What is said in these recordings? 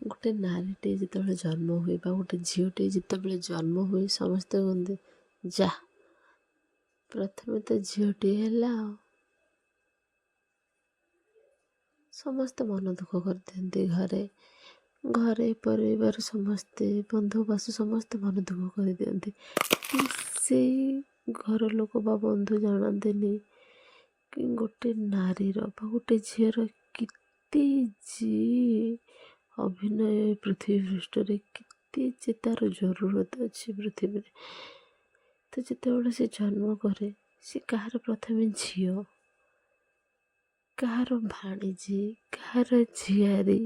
ଗୋଟେ ନାରୀଟେ ଯେତେବେଳେ ଜନ୍ମ ହୁଏ ବା ଗୋଟେ ଝିଅଟେ ଯେତେବେଳେ ଜନ୍ମ ହୁଏ ସମସ୍ତେ କୁହନ୍ତି ଯା ପ୍ରଥମେ ତ ଝିଅଟିଏ ହେଲା ଆଉ। ସମସ୍ତେ ମନ ଦୁଃଖ କରିଦିଅନ୍ତି ଘରେ ପରିବାର ସମସ୍ତେ ବନ୍ଧୁବାସ ସମସ୍ତେ ମନ ଦୁଃଖ କରିଦିଅନ୍ତି। ସେଇ ଘର ଲୋକ ବା ବନ୍ଧୁ ଜାଣନ୍ତିନି କି ଗୋଟେ ନାରୀର ବା ଗୋଟେ ଝିଅର କେତେ ଯେ ଅଭିନୟ ପୃଥିବୀ ପୃଷ୍ଠରେ କେତେ ଯେ ତାର ଜରୁରତ ଅଛି ପୃଥିବୀରେ। ତ ଯେତେବେଳେ ସେ ଜନ୍ମ କରେ ସେ କାହାର ପ୍ରଥମେ ଝିଅ, କାହାର ଭାଣିଜୀ, କାହାର ଝିଆରୀ।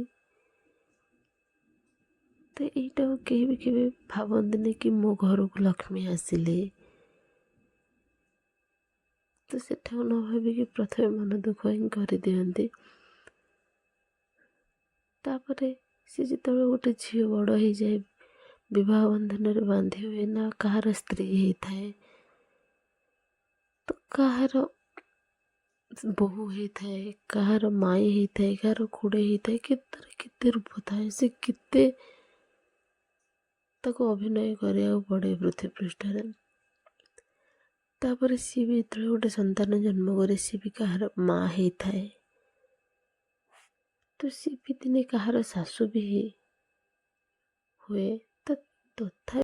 ତ ଏଇଟାକୁ କେହି ବି କେବେ ଭାବନ୍ତିନି କି ମୋ ଘରକୁ ଲକ୍ଷ୍ମୀ ଆସିଲେ। ତ ସେଟାକୁ ନ ଭାବିକି ପ୍ରଥମେ ମନ ଦୁଃଖ ହିଁ କରିଦିଅନ୍ତି। ତାପରେ ସେ ଯେତେବେଳେ ଗୋଟେ ଝିଅ ବଡ଼ ହେଇଯାଏ ବିବାହ ବନ୍ଧନରେ ବାନ୍ଧି ହୁଏ ନା କାହାର ସ୍ତ୍ରୀ ହେଇଥାଏ, ତ କାହାର ବୋହୂ ହେଇଥାଏ, କାହାର ମାଇଁ ହେଇଥାଏ, କାହାର ଖୁଡ଼େ ହେଇଥାଏ, କେତେ ରୂପ ଥାଏ। ସେ କେତେ ତାକୁ ଅଭିନୟ କରିବାକୁ ପଡ଼େ ପୃଥିବୀ ପୃଷ୍ଠରେ। ତାପରେ ସିଏ ବି ଯେତେବେଳେ ଗୋଟେ ସନ୍ତାନ ଜନ୍ମ କରେ ସିଏ ବି କାହାର ମା ହେଇଥାଏ। ତ ସିଏ ବି ଦିନେ କାହାର ଶାଶୁ ବି ହୁଏ। ତ ତଥାପି